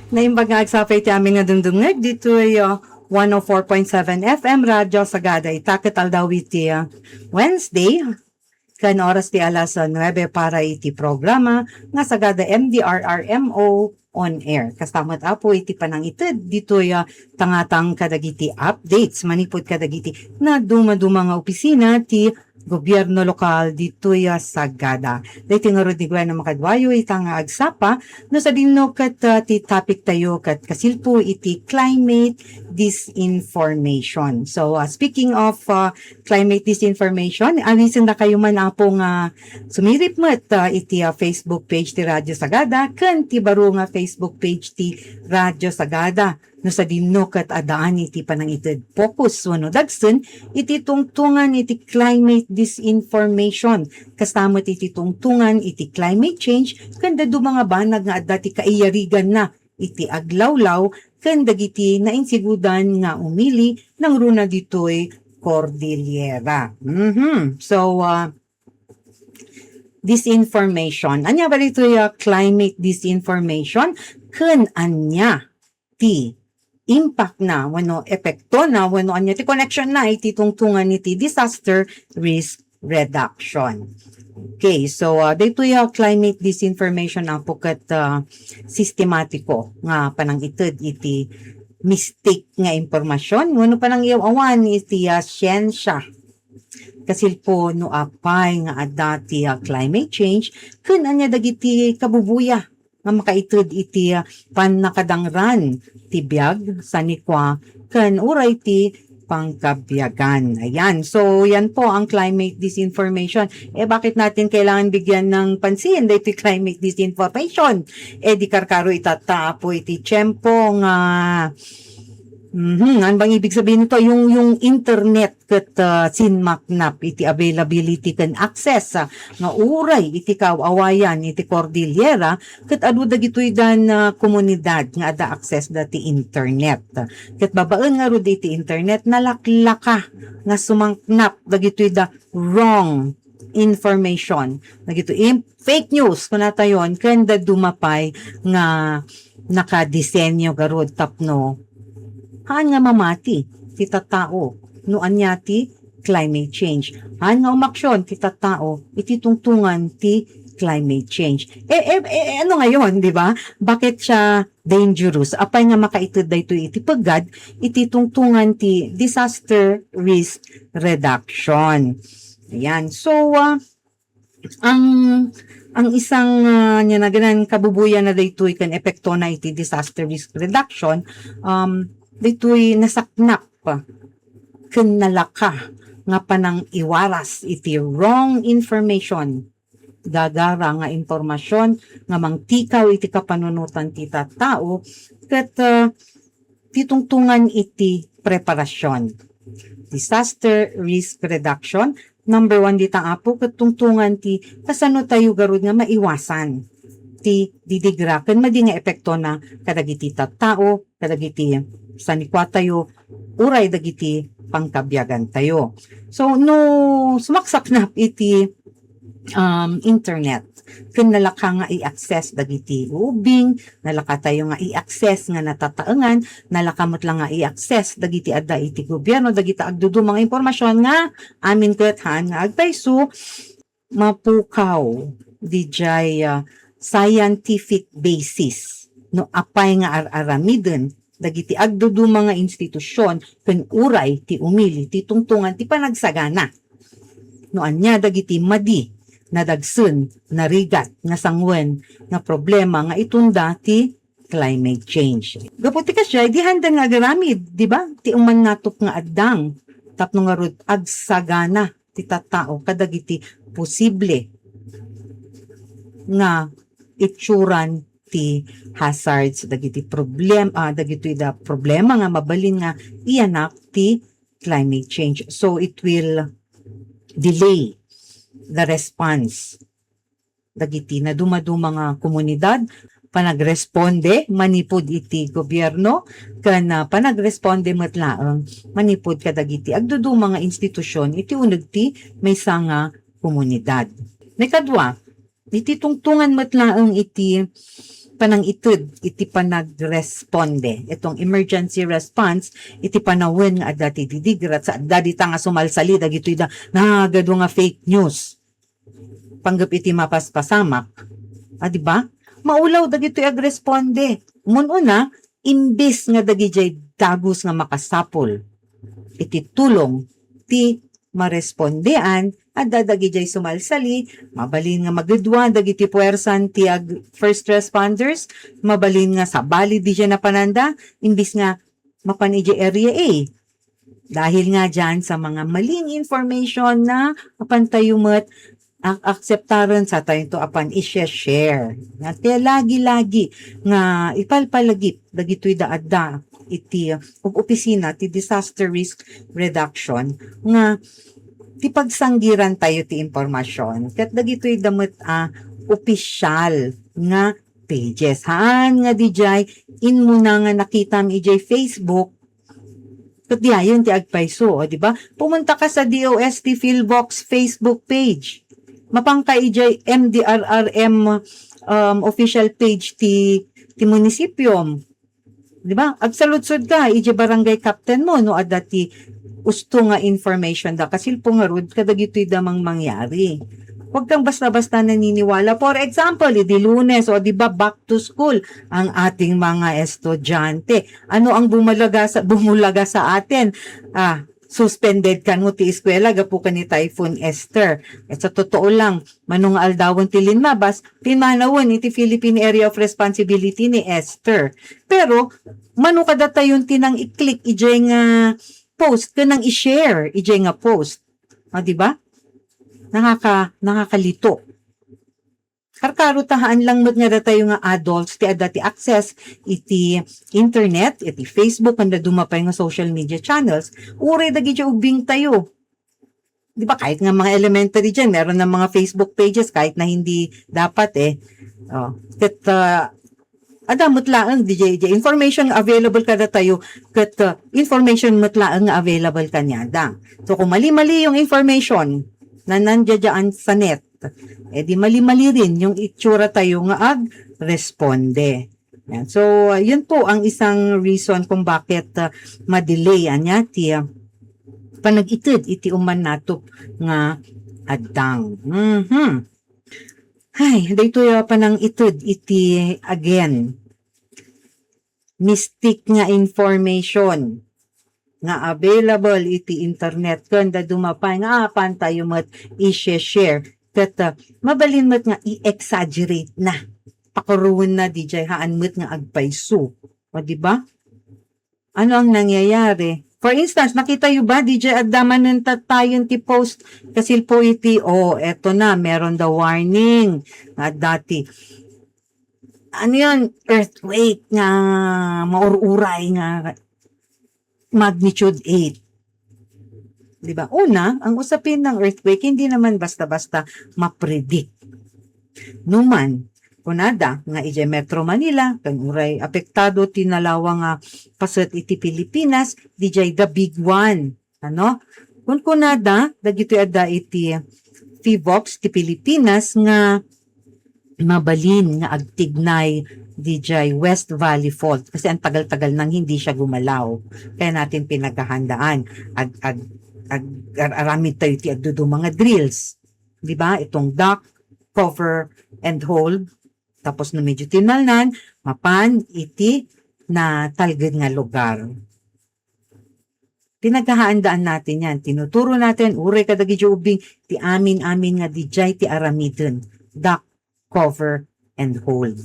Naimbagag sa iti amin nga dumdumnag dito ay 104.7 FM Radyo Sagada itaket aldaw iti Wednesday kan oras ti alas 9 para iti programa nga Sagada MDRRMO on air. Kastamat apo iti panangited dito ay tangatang kadagiti updates manipod kadagiti na dumaduma nga opisina ti gobyerno lokal dito ya Sagada. Dito nga rod ni Gwen na makadwayo itang agsapa no sa dinno kat ti topic tayo kat kasilpo iti climate disinformation. So speaking of climate disinformation, alisin na kayo man apong sumirip mo iti Facebook page ti Radyo Sagada kan ti baro nga Facebook page ti Radyo Sagada. No sa dinno kat adaan iti panangited focus wano dagsen iti tungtungan iti climate disinformation kastamot iti tungtungan iti climate change kanda do mga banag nga adda ti kaiyarigan na iti aglawlaw ken dagiti nainsigudan nga umili ng runa ditoy Cordillera. So disinformation anya ba dito climate disinformation ken anya ti impact na, wano epekto na, wano anya ti connection na iti tungtungan iti disaster risk reduction. Okay, so dito yung climate disinformation na pukat sistematiko nga panangited iti mistake nga impormasyon. Wano panang awan iti siyensya. Kasilpo no apay nga adati climate change kun anya dagiti kabubuya nga makaitud iti panakadangran ti biag sanikwa ken uray ti pangkabyagan. Ayan. So, yan po ang climate disinformation. Bakit natin kailangan bigyan ng pansin dito climate disinformation? Di karkaro itata po iti tiyempo nga ano bang ibig sabihin nito? Yung internet kat sinmaknap iti availability kan access nga uray iti kawawayan iti Cordillera kat adu dagitoy dan komunidad nga ada access dati internet. Kat babaan nga ro iti internet nalaklaka nga sumangknap dagitoy da wrong information. Dagitoy fake news kuna tayon kanda dumapay nga nakadesenyo garod tapno haan nga mamati ti tattao no anyati climate change. Haan nga umaksyon ti tattao iti tungtungan ti climate change. Ano ngayon, di ba? Bakit siya dangerous? Apay nga makaitud dayto iti pagad iti tungtungan ti disaster risk reduction. Ayan. So ang isang nya na ganan kabubuyan na daytoy kan epekto na iti disaster risk reduction dito'y nasaknap ken nalaka nga panang iwaras iti wrong information gagara nga impormasyon nga mangtikaw iti kapanunutan ti tattao ket titungtungan iti preparasyon. Disaster risk reduction number 1 dita apo ket tungtungan ti kasano tayo garud nga maiwasan ti didigra ken madi nga epekto na kadagiti tattao kadagiti sanikwa tayo uray dagiti pangkabyagan tayo. So no sumaksak na iti internet ken nalaka nga i-access dagiti ubing nalaka tayo nga i-access nga natataengan nalakamot lang nga i-access dagiti adda iti gobyerno dagiti agdudu mga impormasyon nga amin ket han nga agpayso mapukaw dijay scientific basis no apay nga aramiden dagiti agdudu mga institusyon ken uray ti umili ti tungtungan ti panagsagana no anya dagiti madi nadagsen narigat nga sangwen nga problema nga itunda ti climate change. Gaputi ka siya di handa nga garamid di ba ti uman natok nga addang tapno nga rod agsagana ti tattao kadagiti posible nga itsuran ti hazards dagiti problema dagiti da problema nga mabalin nga iyanak ti climate change. So it will delay the response dagiti na dumaduma nga komunidad panagresponde manipod iti gobyerno ken panagresponde met laeng manipod kadagiti agdudu mga institusyon iti uneg ti maysa nga komunidad. Nekadua iti tungtungan met laeng iti panang itud iti panagresponde. Itong emergency response iti panawin nga adda ti didigrat sa adda dita nga sumalsali dagitoy da nagado nga fake news. Panggap iti mapaspasamak. Di ba? Maulaw dagitoy agresponde. Mununa, imbis nga dagijay dagus nga makasapol. Iti tulong ti marespondean at dadagijay sumalsali, mabalin nga magudwan dagiti puwersan ti first responders, mabalin nga sabali di siya napananda, imbis nga mapanidya area A. Dahil nga dyan sa mga maling information na apantayumat akseptaran sa tayo to apan i-share. Kaya lagi-lagi nga ipalpalagip dagitoy daadda iti opisina ti disaster risk reduction nga ti pagsanggiran tayo ti impormasyon ket dagitoy damet opisyal nga pages haan nga dijay in muna nga nakita mi ijay Facebook ket diayon ti agpayso di ba pumunta ka sa DOST Philbox Facebook page mapangka ijay MDRRM official page ti munisipyo. Di ba? Agsaludsod ka, ije barangay captain mo, no, adda ti usto nga information da, kasilpo nga rod, kadagito'y damang mangyari. Huwag kang basta-basta naniniwala. For example, di Lunes, o di ba, back to school, ang ating mga estudyante. Ano ang bumulaga sa atin? Suspended kan mo ti eskwela gapu ka ni Typhoon Esther. At sa totoo lang, manung aldawon ti linmabas, pinmanawon iti Philippine Area of Responsibility ni Esther. Pero, manu kada tayon tinang i-click ijay nga post, kanang i-share ijay nga post. Di ba? Nakakalito. Karkarutahaan lang nga tayo nga adults ti adda ti access iti internet, iti Facebook, kanda dumapay nga social media channels, ure dagi ubing tayo. Di ba kahit nga mga elementary dyan, meron ng mga Facebook pages kahit na hindi dapat ada mutlaang DJ information available kada tayo ket information mutlaang nga available kanyada. So kung mali-mali yung information na nandiyan sa net, di mali-mali rin yung itsura tayo nga ag-responde. Yan. So, yun po ang isang reason kung bakit madelay anya ti panag-itid iti uman natop nga addang. Hay, dito panang itid iti again. Mystic nga information nga available iti internet kanda dumapay nga apan tayo mat i-share ket mabalin mat nga i-exaggerate na pakuruon na DJ haan mat nga agpayso o di ba ano ang nangyayari for instance nakita yu ba DJ addaman nun tayon ti post kasil po iti eto na meron the warning nga dati ano yun earthquake nga maururay nga magnitude 8. Diba? Una, ang usapin ng earthquake, hindi naman basta-basta mapredict. Numan, kunada, nga ije Metro Manila, kan uray apektado tinalawa nga paset iti Pilipinas, DJ the big one. Ano? Kung kunada, dagito ada iti PHIVOLCS ti Pilipinas nga mabalin nga agtignay DJ West Valley Fault kasi ang tagal-tagal nang hindi siya gumalaw. Kaya natin pinaghahandaan. Arami tayo ti agdudo mga drills. Di ba? Itong duck, cover, and hold. Tapos na medyo tinalnan, mapan, iti, na talgad nga lugar. Pinaghahandaan natin yan. Tinuturo natin, ure kadagi ubing, ti amin-amin nga dijay ti aramidon. Duck, cover, and hold.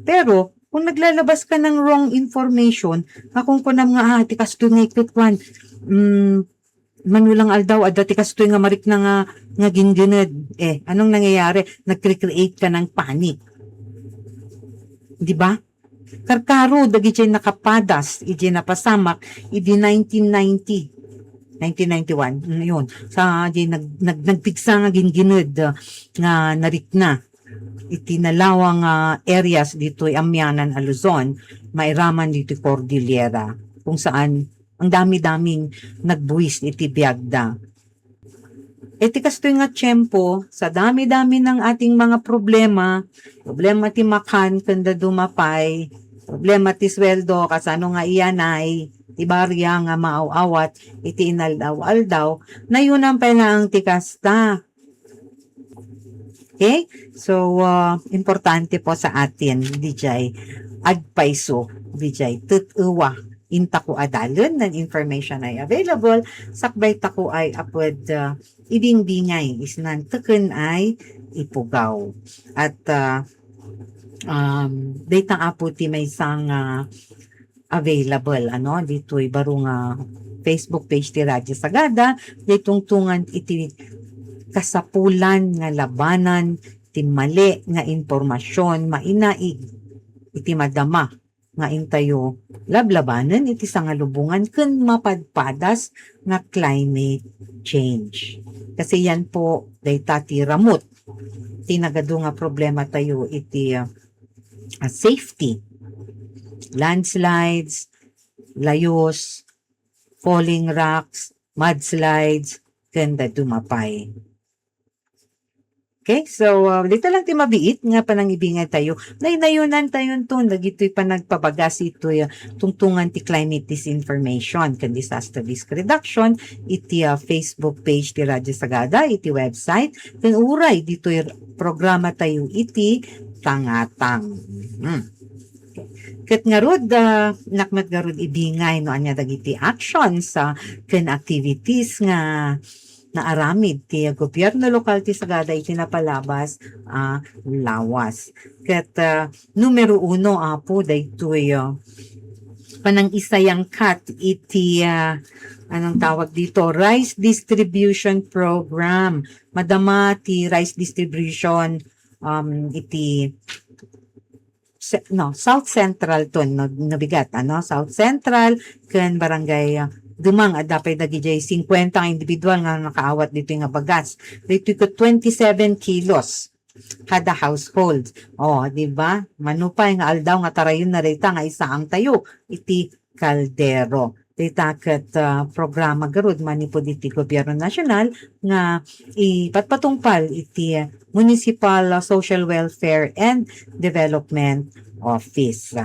Pero, kung naglalabas ka ng wrong information, akong kunam nga, ti kasto nga ikutwan, manulang aldaw, adati kasto nga marik na nga ginginad. Anong nangyayari? Nag-create ka ng panic. Di ba? Karkaro, dagi dyan nakapadas, iji napasamak, idi 1991, yun, sa di nagpigsa nga ginginad nga narik na. Itinalawang areas dito ay Amyanan, Luzon, mairaman dito Cordillera, kung saan ang dami-daming nagbuwis iti biagda. Etikas to nga tiyempo, sa dami-dami ng ating mga problema ti makan kanda dumapay, problema ti sweldo, kasano nga iyanay, ti barya nga maaw-awat, iti inaldaw-aldaw, na yun ang ang tikasta. Okay? So, importante po sa atin, DJ, agpaiso, DJ, tutuwa, inta ko adalon, ng information ay available, sakbay ta ko ay apod, ibingbingay, isnan tuken ay ipugaw. At, data apo ti may isang available, dito'y barong Facebook page ti Radyo Sagada, ditong tungan iti kasapulan nga labanan ti mali nga impormasyon mainaig iti madama nga intayo lablabanan iti sangalubungan ken mapadpadas nga climate change. Kasi yan po dayta ti ramot ti nagadu nga problema tayo iti safety, landslides, layos, falling rocks, mudslides, kanda dumapay. Okay, so dito lang ti mabiit nga panangibingan tayo. Nainayunan tayon to, nagito'y panagpabagas ito'y tungtungan ti climate disinformation kan disaster risk reduction, iti Facebook page ti Radyo Sagada, iti website, kan uray dito'y programa tayo iti tangatang. Ket ngarud nakmet garud ibingay no anya dagiti actions sa ken activities nga naaramid ti gobyerno lokal ti Sagada iti napalabas lawas. Ket numero 1 apo daytoy panang isayang kat iti anong tawag dito, rice distribution program. Madama ti rice distribution iti South Central to nabigat South Central ken barangay Dumang adapay dagiti 50 ang individual nga nakaawat dito nga bagas. Dito ko 27 kilos kada household. Di ba? Manupay nga aldaw nga tarayon na rita nga isa ang tayo iti kaldero. Dita ket programa garud manipod iti gobyerno nasyonal nga ipatpatungpal iti Municipal Social Welfare and Development Office.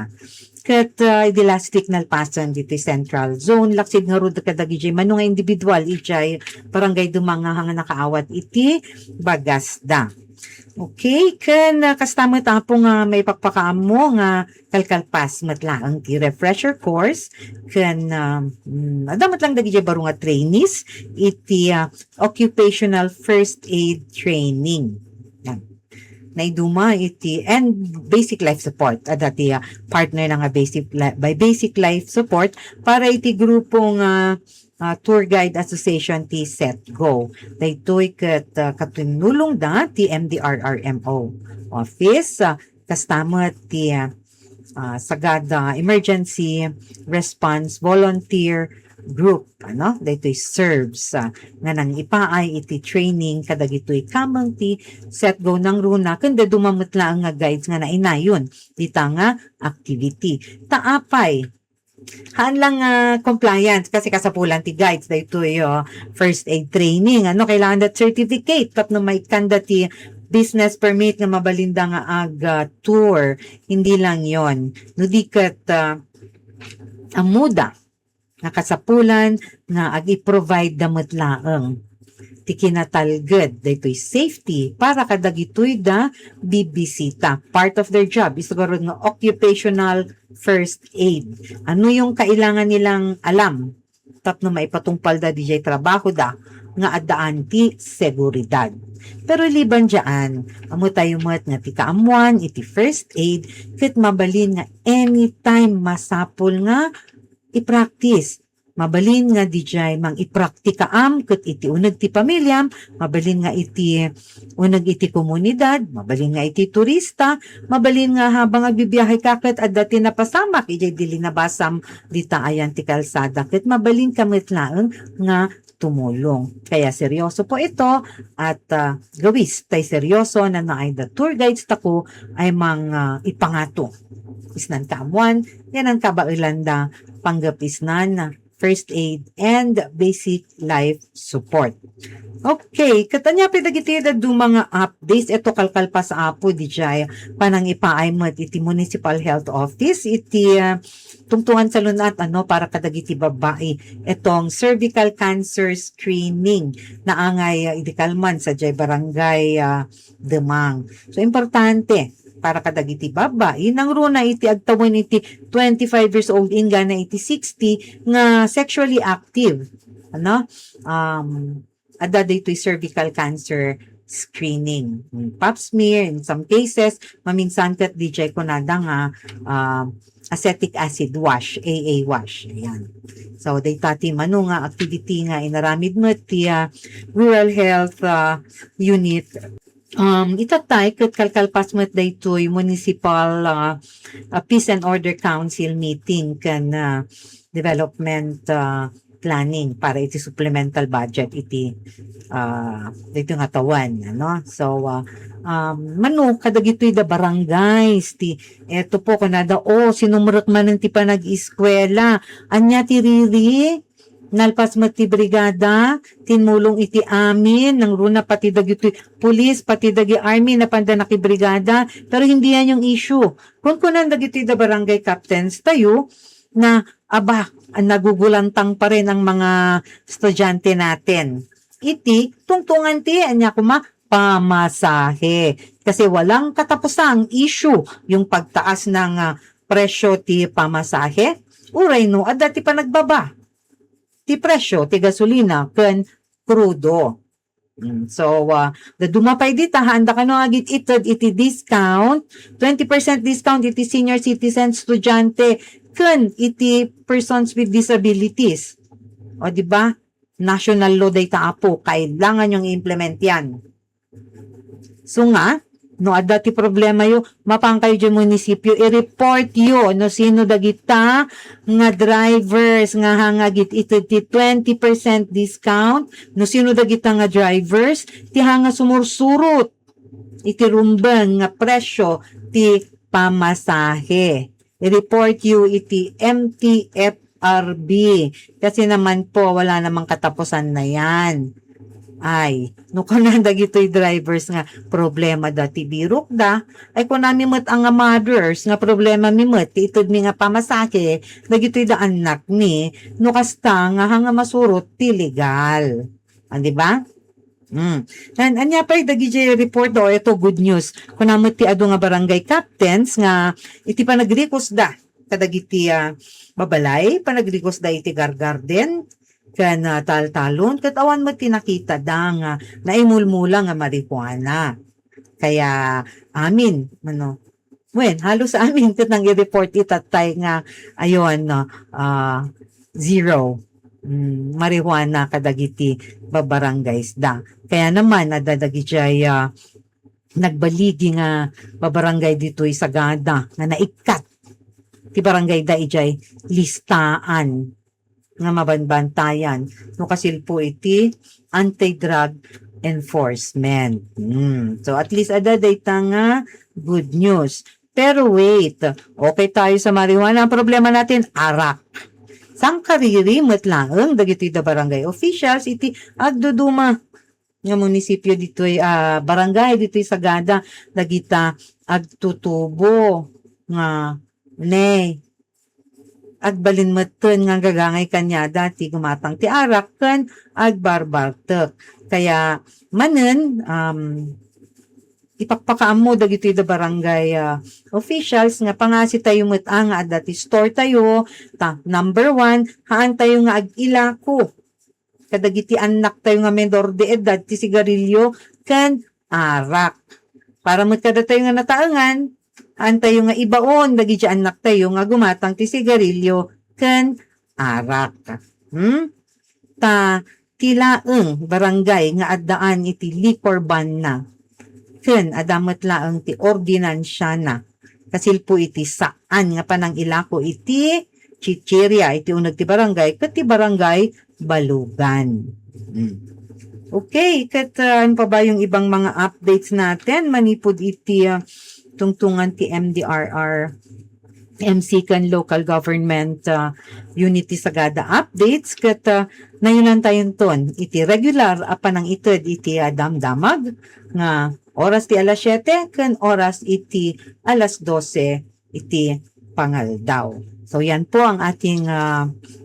Ket the last week nalpasan dito Central Zone laksid nga rod kadagiti mano nga individual ijay barangay Dumang nga nakaawat iti bagasda. Okay, ken kastamot apo nga may pakpakaamo nga kalkalpas matlaang ti refresher course ken adamat lang dagiti baro nga trainees iti occupational first aid training. Naiduma iti and basic life support dati partner na nga basic life support para iti grupong tour guide association ti SetGo. Daytoy ket katinulong da ti MDRRMO office kastamot ti Sagada Emergency Response Volunteer Group daytoy serves nga nang ipaay iti training kadagitoy kamang ti SetGo ng runa kanda dumamot lang nga guides nga nainayon dita nga activity taapay haan lang compliance kasi kasapulan ti guides daytoy first aid training kailangan that certificate tapno may kanda ti business permit nga mabalinda nga tour hindi lang yon no diket amuda nakasapulan nga agi-provide damot laeng ti kinatalged daytoy safety para kadagitoy da bibisita. Part of their job is siguro nga occupational first aid. Ano yung kailangan nilang alam tapno maipatungpal da DJ trabaho da nga adaan ti seguridad. Pero liban dyan, amo tayo mat nga ti kaamuan iti first aid ket mabalin nga anytime masapol nga i-practice. Mabalin nga DJ mang ipraktikaam ket iti uneg ti pamilyam, mabalin nga iti uneg iti komunidad, mabalin nga iti turista, mabalin nga habang agbibiyahe ka ket adda ti napasamak ijay dili nabasam dita ayan ti kalsada ket mabalin kamet laeng nga tumulong. Kaya seryoso po ito at gawis tay seryoso na naay the tour guides tako ay mang ipangato. Isnan kaamuan, yan ang kabailanda panggapisnan first aid, and basic life support. Okay, katanya pidagiti do mga updates ito kalkal pa sa apo di jay panang ipaay mo iti Municipal Health Office iti tungtungan sa lunat para kadagiti babae itong cervical cancer screening na angay iti kalman sa jay barangay Demang. So importante para kadagiti babae nang runa iti agtawon iti 25 years old inga na iti 60 nga sexually active ada dito'y cervical cancer screening. Pap smear, in some cases, maminsan kat DJ ko nada nga acetic acid wash, AA wash. Ayan. So, daytati mano nga activity nga inaramid mo ti Rural Health Unit. Itatay kat kalkalpas mo dayto'y Municipal Peace and Order Council meeting kan development planning para iti supplemental budget iti dito nga tawan so mano kadagitoy da barangays ti eto po kanada sinumurot man ti panag-eskwela anya ti riri nalpas mat ti brigada tinmulong iti amin nang runa pati dagitoy pulis pati dagi army na panda nakibrigada pero hindi yan yung issue kung kunan dagitoy da barangay captains tayo na nagugulantang pa rin ang mga estudyante natin. Iti, tungtungan ti, anya kuma, pamasahe. Kasi walang katapusang issue yung pagtaas ng presyo ti pamasahe. Uray no, at dati pa nagbaba. Ti presyo, ti gasolina, ken krudo. So, the dumapay dita, handa ka no agit iti discount, 20% discount iti senior citizen estudyante, ken iti persons with disabilities. O, di ba? National law data apo, kailangan yung implement yan. So nga, no adda ti problema yo, mapangkay yung munisipyo, i-report yo, no sino dagita nga drivers nga hangagit iti 20% discount, no sino dagita nga drivers, ti hanga sumursurot, iti rumban nga presyo, ti pamasahe. I-report you iti MTFRB. Kasi naman po, wala namang katapusan na yan. Ay, no kanan dagitoy drivers nga problema dati birok da, ay kung nami met ang mothers nga problema mi met, itod mi nga pamasake, dagitoy da anak ni, no kasta nga hanga masurot ti legal. Di ba? Anya pa dagi report do ito good news kunamot ti adu nga barangay captains nga iti panagrikos da kadagiti babalay panagrikos da iti garden kan taltalon ket awan mo tinakita da nga naimulmula nga marijuana kaya amin halos amin ket nang i-report itatay nga ayon zero marijuana kadagiti babarangays da. Kaya naman adadagi jay nagbaligi nga babarangay dito'y sagada nga naikat ti barangay da ijay listaan nga mabanbantayan no kasil po iti anti-drug enforcement. So at least data nga good news. Pero wait, okay tayo sa marijuana. Ang problema natin, arak. Sang kariri matlaang dagiti da barangay officials iti agduduma nga munisipyo ditoy barangay ditoy sagada dagita agtutubo nga agbalin maten nga gagangay kanya dati gumatang ti arak ken agbarbartek kaya manen ipakpakaam mo dagitoy da barangay officials nga pangasi tayo met nga dati store tayo number 1 haan tayo nga agilako kadagiti anak tayo nga menor de edad ti sigarilyo ken arak para met kada tayo nga nataengan haan tayo nga ibaon dagiti anak tayo nga gumatang ti sigarilyo ken arak tilaeng barangay nga addaan iti liquor ban na ken adamet laeng ti ordinansya na kasil po iti saan nga panang ilako iti chichirya iti uneg ti barangay ket ti barangay Balugan. Okay, ket ano pa ba yung ibang mga updates natin manipud iti tungtungan ti MDRR MC kan local government unity sagada updates ket nayunan tayon ton iti regular apan ang ited iti damdamag nga oras ti alas 7 ken oras iti alas 12 iti pangaldaw. So yan po ang ating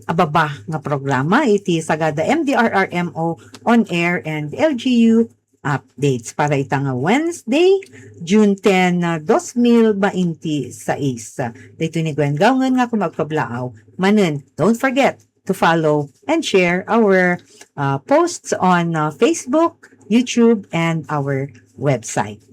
ababa nga programa iti sagada MDRRMO on air and LGU updates para itang Wednesday, June 10, 2026. Dito ni Gwen Gaungan nga kung magpablaaw. Manen, don't forget to follow and share our posts on Facebook, YouTube, and our website.